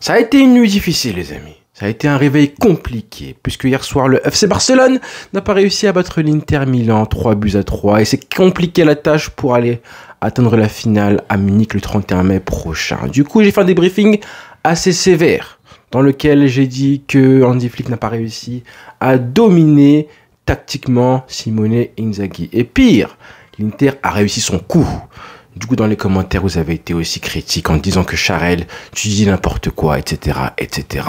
Ça a été une nuit difficile, les amis. Ça a été un réveil compliqué, puisque hier soir, le FC Barcelone n'a pas réussi à battre l'Inter Milan 3-3, et c'est compliqué la tâche pour aller atteindre la finale à Munich le 31 mai prochain. Du coup, j'ai fait un débriefing assez sévère, dans lequel j'ai dit que Hansi Flick n'a pas réussi à dominer tactiquement Simone Inzaghi. Et pire, l'Inter a réussi son coup. Du coup, dans les commentaires, vous avez été aussi critique en disant que Charel, tu dis n'importe quoi, etc., etc.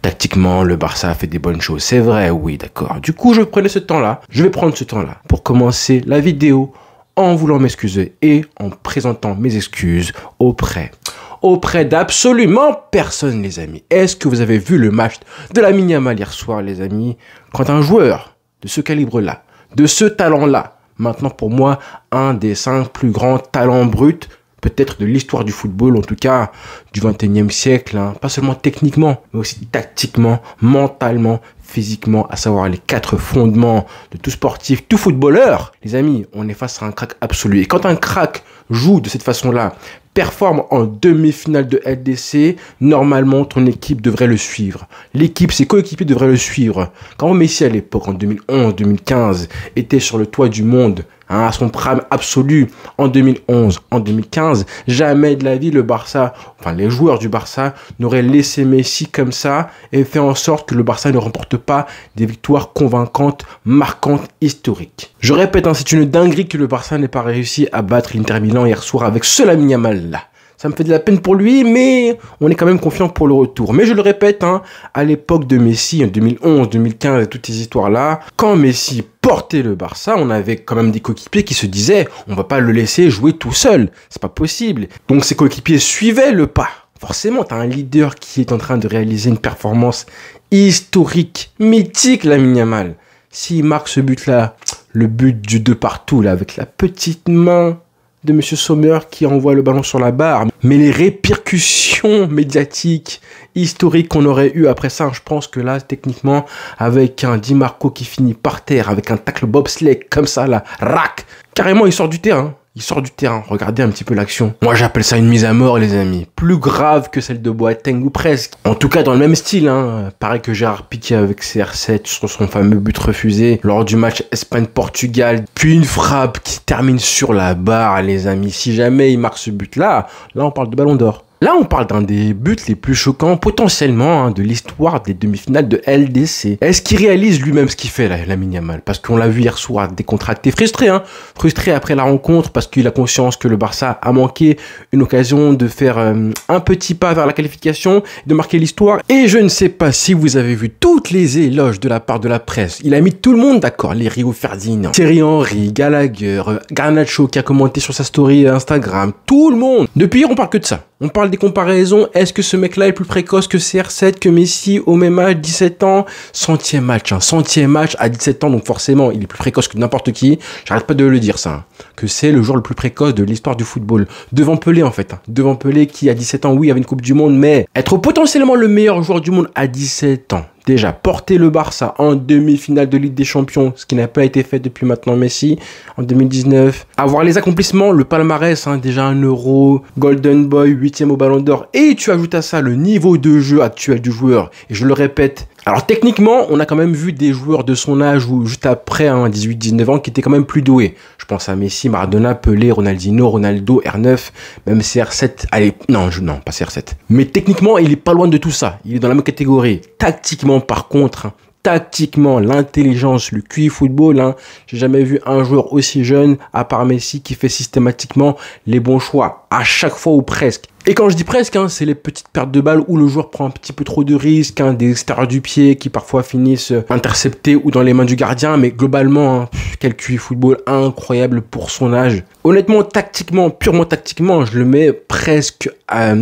Tactiquement, le Barça a fait des bonnes choses. C'est vrai, oui, d'accord. Du coup, je vais prendre ce temps-là pour commencer la vidéo en voulant m'excuser et en présentant mes excuses auprès d'absolument personne, les amis. Est-ce que vous avez vu le match de Lamine Yamal hier soir, les amis? Quand un joueur de ce calibre-là, de ce talent-là, maintenant, pour moi, un des 5 plus grands talents bruts, peut-être de l'histoire du football, en tout cas du 21e siècle, hein. Pas seulement techniquement, mais aussi tactiquement, mentalement, physiquement, à savoir les 4 fondements de tout sportif, tout footballeur. Les amis, on est face à un crack absolu. Et quand un crack joue de cette façon-là, performe en demi-finale de LDC, normalement, ton équipe devrait le suivre. L'équipe, ses coéquipiers devraient le suivre. Quand Messi, à l'époque, en 2011-2015, était sur le toit du monde, hein, à son prime absolu, en 2011, en 2015, jamais de la vie, le Barça, enfin, les joueurs du Barça n'auraient laissé Messi comme ça et fait en sorte que le Barça ne remporte pas des victoires convaincantes, marquantes, historiques. Je répète, hein, c'est une dinguerie que le Barça n'ait pas réussi à battre l'Inter Milan hier soir avec ce Lamine Yamal là. Ça me fait de la peine pour lui, mais on est quand même confiant pour le retour. Mais je le répète, hein, à l'époque de Messi, en 2011, 2015, et toutes ces histoires-là, quand Messi portait le Barça, on avait quand même des coéquipiers qui se disaient « on va pas le laisser jouer tout seul, c'est pas possible ». Donc ces coéquipiers suivaient le pas. Forcément, tu as un leader qui est en train de réaliser une performance historique, mythique, Lamine Yamal. S'il marque ce but-là, le but du 2 partout, là, avec la petite main de Monsieur Sommer qui envoie le ballon sur la barre. Mais les répercussions médiatiques, historiques qu'on aurait eu après ça, je pense que là, techniquement, avec un Di Marco qui finit par terre, avec un tacle bobsleigh comme ça, là, rac, carrément, il sort du terrain. Il sort du terrain, regardez un petit peu l'action. Moi j'appelle ça une mise à mort, les amis. Plus grave que celle de Boateng ou presque. En tout cas dans le même style, hein. Pareil que Gérard Piqué avec CR7 sur son fameux but refusé lors du match Espagne-Portugal. Puis une frappe qui termine sur la barre, les amis. Si jamais il marque ce but-là, là on parle de ballon d'or. Là, on parle d'un des buts les plus choquants potentiellement, hein, de l'histoire des demi-finales de LDC. Est-ce qu'il réalise lui-même ce qu'il fait, là, Lamine Yamal? Parce qu'on l'a vu hier soir décontracté, frustré, hein, frustré après la rencontre parce qu'il a conscience que le Barça a manqué une occasion de faire un petit pas vers la qualification, de marquer l'histoire. Et je ne sais pas si vous avez vu toutes les éloges de la part de la presse. Il a mis tout le monde d'accord, les Rio Ferdinand, Thierry Henry, Gallagher, Garnacho qui a commenté sur sa story Instagram, tout le monde. Depuis hier, on parle que de ça. On parle des comparaisons. Est-ce que ce mec-là est plus précoce que CR7, que Messi au même âge, 17 ans? Centième match, hein. Centième match à 17 ans, donc forcément, il est plus précoce que n'importe qui. J'arrête pas de le dire, ça. Hein. Que c'est le joueur le plus précoce de l'histoire du football. Devant Pelé, en fait. Hein. Devant Pelé, qui à 17 ans, oui, avait une Coupe du Monde, mais être potentiellement le meilleur joueur du monde à 17 ans. Déjà, porter le Barça en demi-finale de Ligue des Champions, ce qui n'a pas été fait depuis maintenant Messi, en 2019. Avoir les accomplissements, le palmarès, hein, déjà un Euro, Golden Boy, 8e au Ballon d'Or. Et tu ajoutes à ça le niveau de jeu actuel du joueur. Et je le répète, alors techniquement, on a quand même vu des joueurs de son âge ou juste après, hein, 18-19 ans, qui étaient quand même plus doués. Je pense à Messi, Maradona, Pelé, Ronaldinho, Ronaldo, R9, même CR7. Allez, non, pas CR7. Mais techniquement, il est pas loin de tout ça. Il est dans la même catégorie. Tactiquement, par contre, hein, tactiquement, l'intelligence, le QI football, hein, j'ai jamais vu un joueur aussi jeune, à part Messi, qui fait systématiquement les bons choix, à chaque fois ou presque. Et quand je dis presque, hein, c'est les petites pertes de balles où le joueur prend un petit peu trop de risques, hein, des extérieurs du pied qui parfois finissent interceptés ou dans les mains du gardien. Mais globalement, hein, quel QI football incroyable pour son âge. Honnêtement, tactiquement, purement tactiquement, je le mets presque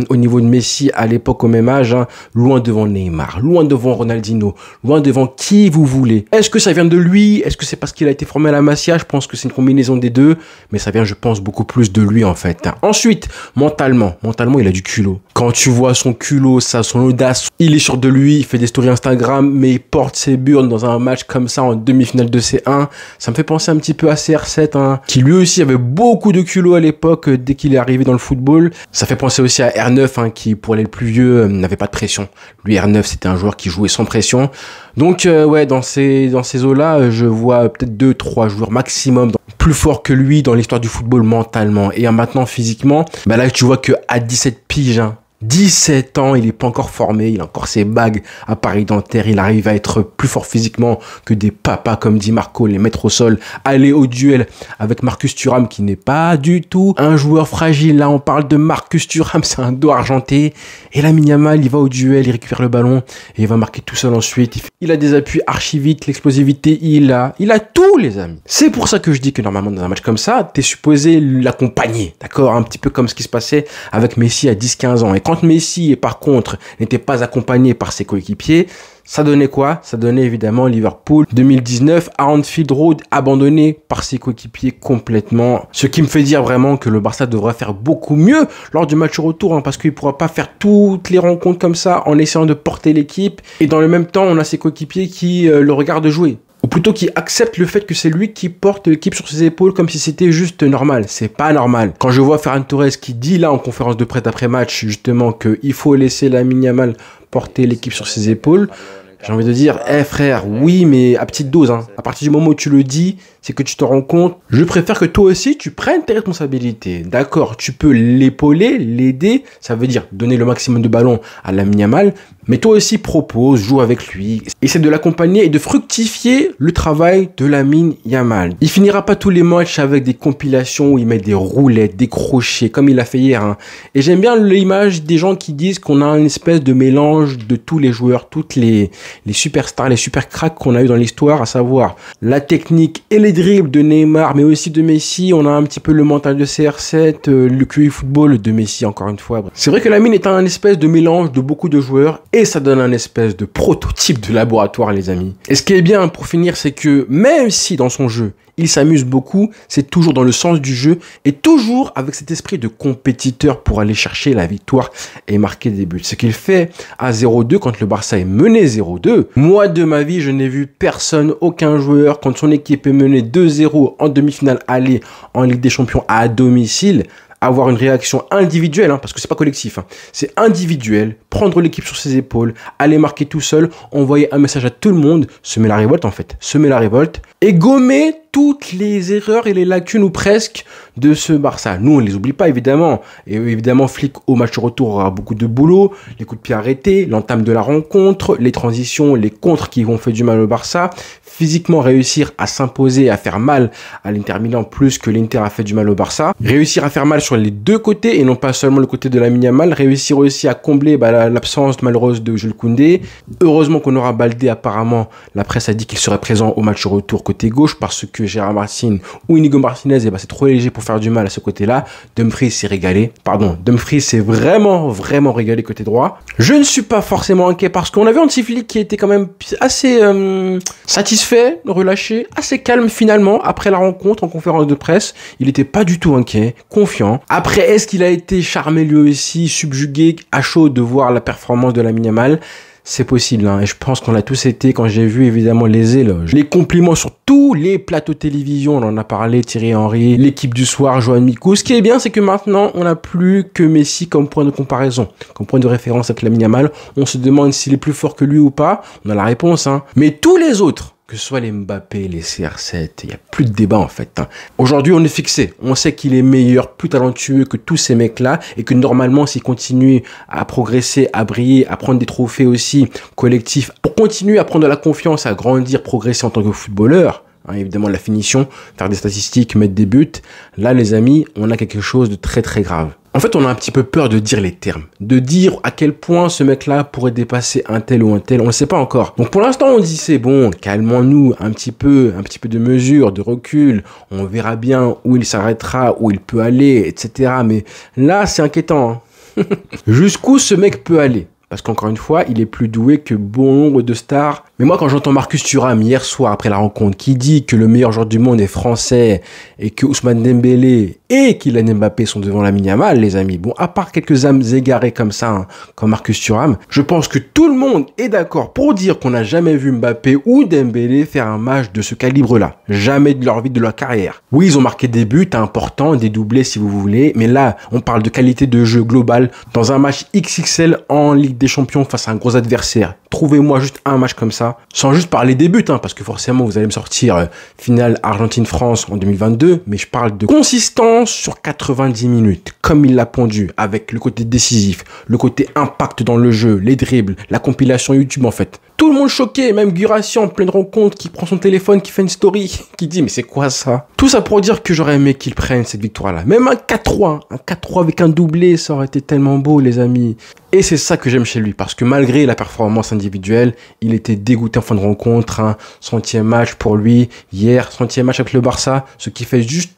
au niveau de Messi à l'époque au même âge, hein, loin devant Neymar, loin devant Ronaldinho, loin devant qui vous voulez. Est-ce que ça vient de lui? Est-ce que c'est parce qu'il a été formé à la Masia? Je pense que c'est une combinaison des deux, mais ça vient, je pense, beaucoup plus de lui en fait. Ensuite, mentalement, sincèrement, il a du culot. Quand tu vois son culot, ça, son audace, il est sûr de lui, il fait des stories Instagram, mais il porte ses burnes dans un match comme ça en demi-finale de C1. Ça me fait penser un petit peu à CR7, hein, qui lui aussi avait beaucoup de culot à l'époque, dès qu'il est arrivé dans le football. Ça fait penser aussi à R9, hein, qui, pour les plus vieux, n'avait pas de pression. Lui, R9, c'était un joueur qui jouait sans pression. Donc, ouais, dans ces eaux-là, je vois peut-être 2-3 joueurs maximum plus forts que lui dans l'histoire du football mentalement. Et maintenant, physiquement, bah là, tu vois que à 17 piges, hein, 17 ans, il est pas encore formé, il a encore ses bagues à Paris dentaire, il arrive à être plus fort physiquement que des papas, comme dit Marco, les mettre au sol, aller au duel avec Marcus Thuram, qui n'est pas du tout un joueur fragile. Là, on parle de Marcus Thuram, c'est un dos argenté. Et Lamine Yamal, il va au duel, il récupère le ballon et il va marquer tout seul ensuite. Il a des appuis archi vite, l'explosivité, il a tout, les amis. C'est pour ça que je dis que normalement, dans un match comme ça, t'es supposé l'accompagner, d'accord? Un petit peu comme ce qui se passait avec Messi à 10-15 ans. Et quand Messi, par contre, n'était pas accompagné par ses coéquipiers, ça donnait quoi? Ça donnait évidemment Liverpool 2019 à Anfield Road, abandonné par ses coéquipiers complètement. Ce qui me fait dire vraiment que le Barça devrait faire beaucoup mieux lors du match retour, hein, parce qu'il ne pourra pas faire toutes les rencontres comme ça en essayant de porter l'équipe. Et dans le même temps, on a ses coéquipiers qui le regardent jouer. Ou plutôt qui accepte le fait que c'est lui qui porte l'équipe sur ses épaules comme si c'était juste normal. C'est pas normal. Quand je vois Ferran Torres qui dit là en conférence de presse après match justement qu'il faut laisser Lamine Yamal porter l'équipe sur ses épaules, j'ai envie de dire, frère, oui, mais à petite dose, hein. À partir du moment où tu le dis, c'est que tu te rends compte. Je préfère que toi aussi, tu prennes tes responsabilités. D'accord, tu peux l'épauler, l'aider. Ça veut dire donner le maximum de ballons à Lamine Yamal. Mais toi aussi, propose, joue avec lui. Essaie de l'accompagner et de fructifier le travail de Lamine Yamal. Il finira pas tous les matchs avec des compilations où il met des roulettes, des crochets, comme il a fait hier, hein. Et j'aime bien l'image des gens qui disent qu'on a une espèce de mélange de tous les joueurs, toutes les superstars, les super cracks qu'on a eu dans l'histoire, à savoir la technique et les dribbles de Neymar, mais aussi de Messi. On a un petit peu le mental de CR7, le QI football de Messi, encore une fois. C'est vrai que Lamine est un espèce de mélange de beaucoup de joueurs et ça donne un espèce de prototype de laboratoire, les amis. Et ce qui est bien, pour finir, c'est que même si dans son jeu, il s'amuse beaucoup, c'est toujours dans le sens du jeu et toujours avec cet esprit de compétiteur pour aller chercher la victoire et marquer des buts. Ce qu'il fait à 0-2 quand le Barça est mené 0-2. Moi, de ma vie, je n'ai vu personne, aucun joueur, quand son équipe est menée 2-0 en demi-finale aller en Ligue des Champions à domicile, avoir une réaction individuelle, hein, parce que c'est pas collectif, hein, c'est individuel, prendre l'équipe sur ses épaules, aller marquer tout seul, envoyer un message à tout le monde, semer la révolte en fait, semer la révolte, et gommer toutes les erreurs et les lacunes ou presque de ce Barça. Nous, on ne les oublie pas évidemment, et évidemment, Flick au match retour aura beaucoup de boulot, les coups de pied arrêtés, l'entame de la rencontre, les transitions, les contres qui vont faire du mal au Barça, physiquement réussir à s'imposer, à faire mal à l'Inter Milan plus que l'Inter a fait du mal au Barça, réussir à faire mal sur les deux côtés et non pas seulement le côté de Lamine Yamal, réussir aussi à combler l'absence malheureuse de Jules Koundé. Heureusement qu'on aura Baldé, apparemment la presse a dit qu'il serait présent au match retour côté gauche parce que Gérard Martin ou Inigo Martinez, c'est trop léger pour faire du mal à ce côté-là. Dumfries s'est régalé, Dumfries s'est vraiment régalé côté droit. Je ne suis pas forcément inquiet parce qu'on avait Hansi Flick qui était quand même assez satisfait, relâché, assez calme finalement après la rencontre en conférence de presse. Il n'était pas du tout inquiet, confiant. Après, est-ce qu'il a été charmé lui aussi, subjugué, à chaud de voir la performance de Lamine Yamal? C'est possible, hein, et je pense qu'on l'a tous été quand j'ai vu évidemment les éloges, les compliments sur tous les plateaux télévision, on en a parlé, Thierry Henry, l'équipe du soir, Johan Mikou. Ce qui est bien, c'est que maintenant, on n'a plus que Messi comme point de comparaison, comme point de référence avec Lamine Yamal. On se demande s'il est plus fort que lui ou pas, on a la réponse, hein. Mais tous les autres, que ce soit les Mbappé, les CR7, il n'y a plus de débat en fait, hein. Aujourd'hui, on est fixé. On sait qu'il est meilleur, plus talentueux que tous ces mecs-là et que normalement, s'il continue à progresser, à briller, à prendre des trophées aussi collectifs, pour continuer à prendre de la confiance, à grandir, progresser en tant que footballeur, hein, évidemment la finition, faire des statistiques, mettre des buts, là les amis, on a quelque chose de très grave. En fait, on a un petit peu peur de dire les termes, de dire à quel point ce mec-là pourrait dépasser un tel ou un tel, on ne le sait pas encore. Donc pour l'instant, on dit c'est bon, calmons-nous, un petit peu de mesure, de recul, on verra bien où il s'arrêtera, où il peut aller, etc. Mais là, c'est inquiétant, hein. Jusqu'où ce mec peut aller? Parce qu'encore une fois, il est plus doué que bon nombre de stars Mais moi, quand j'entends Marcus Thuram hier soir après la rencontre, qui dit que le meilleur joueur du monde est français et que Ousmane Dembélé et Kylian Mbappé sont devant Lamine Yamal, les amis. Bon, à part quelques âmes égarées comme ça, hein, comme Marcus Thuram, je pense que tout le monde est d'accord pour dire qu'on n'a jamais vu Mbappé ou Dembélé faire un match de ce calibre-là. Jamais de leur vie, de leur carrière. Oui, ils ont marqué des buts importants, des doublés si vous voulez, mais là, on parle de qualité de jeu globale dans un match XXL en Ligue des Champions face à un gros adversaire. Trouvez-moi juste un match comme ça, sans juste parler des buts, hein, parce que forcément, vous allez me sortir finale Argentine-France en 2022, mais je parle de consistance sur 90 minutes, comme il l'a pondu, avec le côté décisif, le côté impact dans le jeu, les dribbles, la compilation YouTube en fait. Tout le monde choqué, même Guirassy en pleine rencontre, qui prend son téléphone, qui fait une story, qui dit mais c'est quoi ça? Tout ça pour dire que j'aurais aimé qu'ils prennent cette victoire-là. Même un 4-3 avec un doublé, ça aurait été tellement beau les amis. Et c'est ça que j'aime chez lui, parce que malgré la performance individuelle, il était dégoûté en fin de rencontre, hein, 100e match pour lui, hier, 100e match avec le Barça, ce qui fait juste,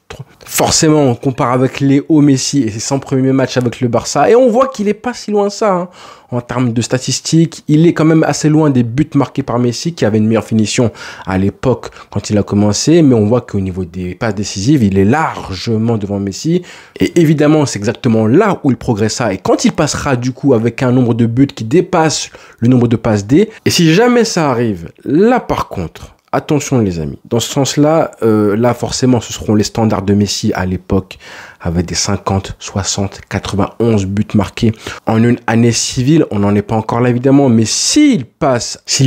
forcément, on compare avec Léo Messi et ses 100 premiers matchs avec le Barça, et on voit qu'il est pas si loin ça, hein. En termes de statistiques, il est quand même assez loin des buts marqués par Messi, qui avait une meilleure finition à l'époque quand il a commencé, mais on voit qu'au niveau des passes décisives, il est largement devant Messi, et évidemment, c'est exactement là où il progressera, et quand il passera du coup avec un nombre de buts qui dépasse le nombre de passes D, et si jamais ça arrive, là par contre, attention les amis, dans ce sens-là, là forcément ce seront les standards de Messi à l'époque, avec des 50, 60, 91 buts marqués en une année civile, on n'en est pas encore là évidemment, mais s'il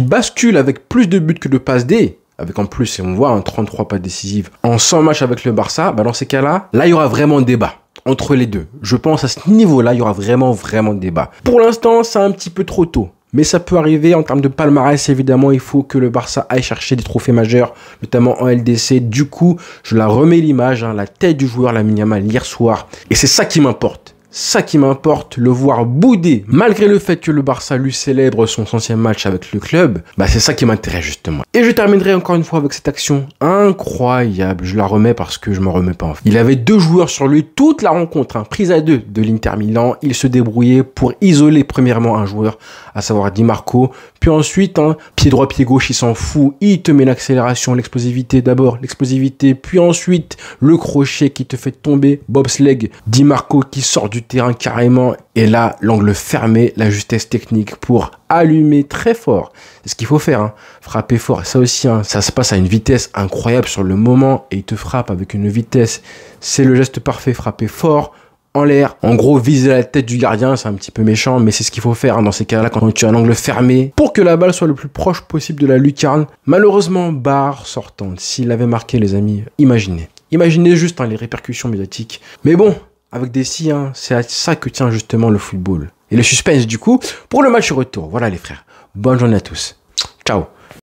bascule avec plus de buts que de passes D, avec en plus, on voit, 33 passes décisives en 100 matchs avec le Barça, bah dans ces cas-là, là il y aura vraiment débat entre les deux. Je pense à ce niveau-là, il y aura vraiment débat. Pour l'instant, c'est un petit peu trop tôt. Mais ça peut arriver en termes de palmarès, évidemment, il faut que le Barça aille chercher des trophées majeurs, notamment en LDC. Du coup, je la remets l'image, hein, la tête du joueur Lamine Yamal hier soir. Et c'est ça qui m'importe. Ça qui m'importe, le voir bouder, malgré le fait que le Barça lui célèbre son 100e match avec le club, bah c'est ça qui m'intéresse justement. Et je terminerai encore une fois avec cette action incroyable, je la remets parce que je m'en remets pas en fait. Il avait deux joueurs sur lui toute la rencontre, hein, prise à deux de l'Inter Milan, il se débrouillait pour isoler premièrement un joueur, à savoir Di Marco, puis ensuite, hein, pied droit, pied gauche, il s'en fout, il te met l'accélération, l'explosivité d'abord, l'explosivité, puis ensuite le crochet qui te fait tomber, bobsleigh, Di Marco qui sort du terrain carrément, et là l'angle fermé, la justesse technique pour allumer très fort, c'est ce qu'il faut faire, hein. Frapper fort, ça aussi, hein, ça se passe à une vitesse incroyable sur le moment, et il te frappe avec une vitesse, c'est le geste parfait, frapper fort, en l'air, en gros viser la tête du gardien, c'est un petit peu méchant, mais c'est ce qu'il faut faire, hein, dans ces cas-là quand tu as un angle fermé, pour que la balle soit le plus proche possible de la lucarne. Malheureusement, barre sortante, s'il avait marqué les amis, imaginez juste, hein, les répercussions médiatiques, mais bon, avec des si, hein, c'est à ça que tient justement le football. Et le suspense du coup, pour le match retour. Voilà les frères, bonne journée à tous, ciao.